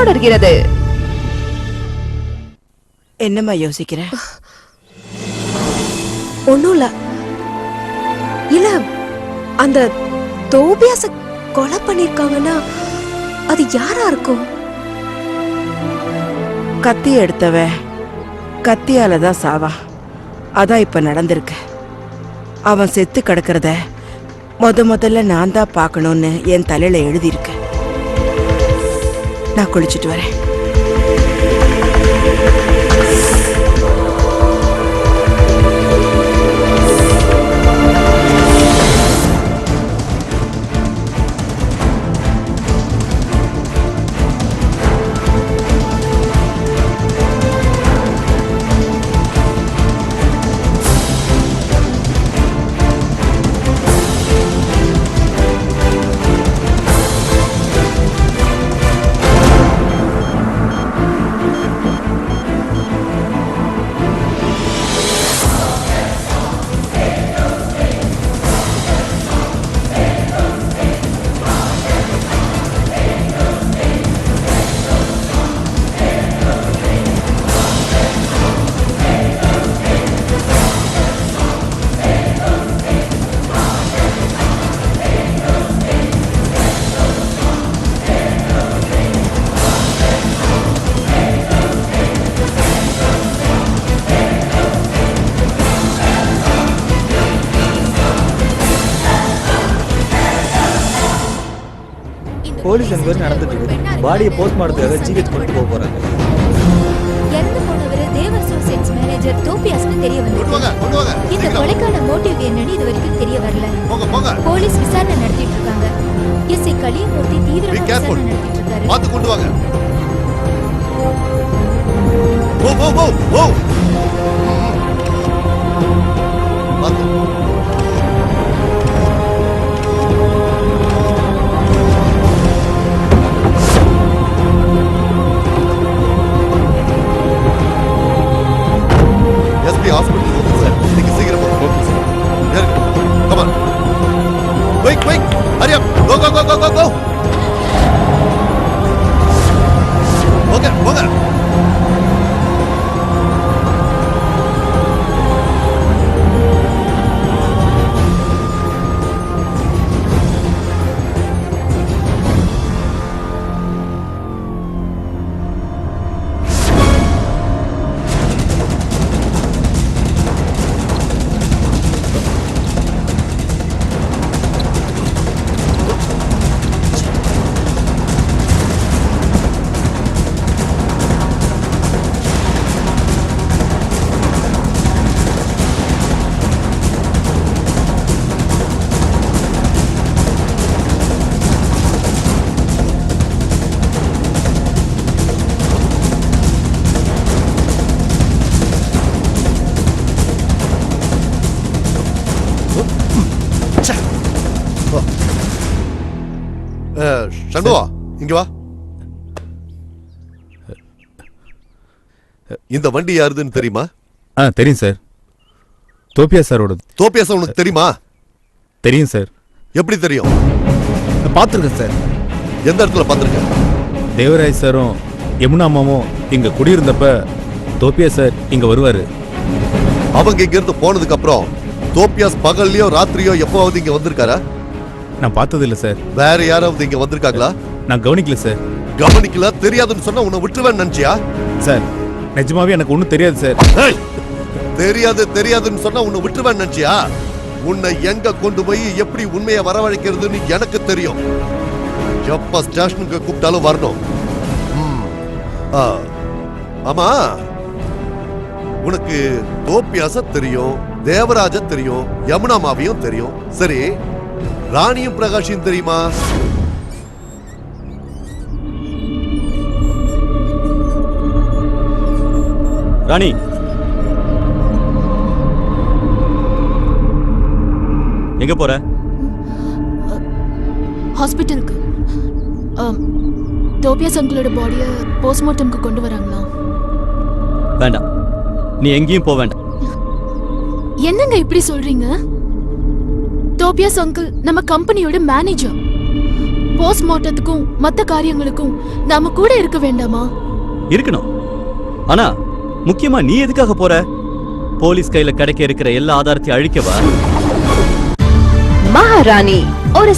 தொடர்கிறது. என்னம்மா யோசிக்கிற? ஒண்ணும் இல்ல, அந்த தோபியாச கொலை பண்ணிருக்காங்கன்னா அது யாரா இருக்கும்? கத்தி எடுத்தவ கத்தியாலதான் சாவா. அதான் இப்ப நடந்திருக்கு. அவன் செத்து கிடக்கிறத முதல்ல நான் தான் பார்க்கணும்னு என் தலையில எழுதியிருக்கு. நான் குளிச்சுட்டு வரேன். போலீஸ் என்கொயரி நடந்துட்டு இருக்கு. பாடியை போஸ்ட்மார்ட்டத்துக்காக ஜிஹெச் கொண்டு போறாங்க. இறந்து போனவர் தேவர்சோ செட்ஸ் மேனேஜர் தோபியாஸ்னு தெரிய வந்திருக்கு. இந்த கொலைக்கான மோட்டிவ் என்னன்னு இதுவரைக்கும் தெரிய வரல. போலீஸ் விசாரணை நடத்திட்டு இருக்காங்க. எஸ்ஐ கலியமூர்த்தி தீவிரமா விசாரணை நடத்திட்டு இருக்காரு. பாத்து கொண்டு வாங்க. ஓ ஓ ஓ ஓ பாத்து. ஹாஸ்பிட்டல் போங்க சார். நீங்க சீக்கிரம் போங்க. Okay sir. Come on. Quick quick. Hurry up. Go go go go go. Okay போங்க. சண்முகா, இங்க வா. இந்த வண்டி யாருதுன்னு தெரியுமா? தெரியும் சார். தோப்பியா சாரோட. தோப்பியா சார் உனக்கு தெரியுமா? தெரியும் சார். எப்படி தெரியும்? பார்த்துருக்கேன் சார். எந்த இடத்துல பார்த்துருக்க? தேவராஜ் சாரும் யமுனா அம்மாவும் இங்க குடியிருந்தப்ப தோப்பியா சார் இங்க வருவாரு. அவங்க இங்க இருந்து போனதுக்கு அப்புறம் தோப்பியாஸ் பகல்லையோ ராத்திரியோ எப்போவாவது இங்க வந்திருக்காரா? நான் பார்த்தது இல்ல சார். வேற யாராவது இங்க வந்திருக்காங்களா? நான் கவனிக்கல சார். கவனிக்கல? தெரியாதுன்னு சொன்னா உன்னை விட்டுருவேன்னு நினைச்சியா? சார் நிஜமாவே எனக்கு ஒன்றும் தெரியாது சார். தெரியாதுன்னு சொன்னா உன்னை விட்டுருவேன்னு நினைச்சியா? உன்னை எங்க கொண்டு போய் எப்படி உண்மையை வரவழைக்கிறதுன்னு எனக்கு தெரியும். எப்ப ஸ்டேஷனுக்கு கூப்பிட்டாலும் வரணும். ஆமா, உனக்கு தோப்பியாச தெரியும், தேவராஜ தெரியும், யமுனா மாவியும் தெரியும். சரி, ராணியும் பிரகாஷையும் தெரியுமா? ராணி, எங்க போற? ஹாஸ்பிட்டலுக்கு. தோபியாஸ் அங்கிளோட பாடியை போஸ்ட்மார்ட்டம்க்கு கொண்டு வராங்களா? வேண்டாம், நீ எங்கேயும் போக வேண்டாம். என்னங்க இப்படி சொல்றீங்க? தோபியாஸ் அங்கிள் நம்ம கம்பெனியோட மேனேஜர். போஸ்ட்மார்ட்டத்துக்கும் மத்த காரியங்களுக்கும் நாம கூட இருக்க வேண்டாமா? இருக்கணும். ஆனா முக்கியமா நீ எதுக்காக போற? போலீஸ் கையில கிடைக்க இருக்கிற எல்லா ஆதாரத்தையும் அழிக்கவா? மகாராணி ஒரு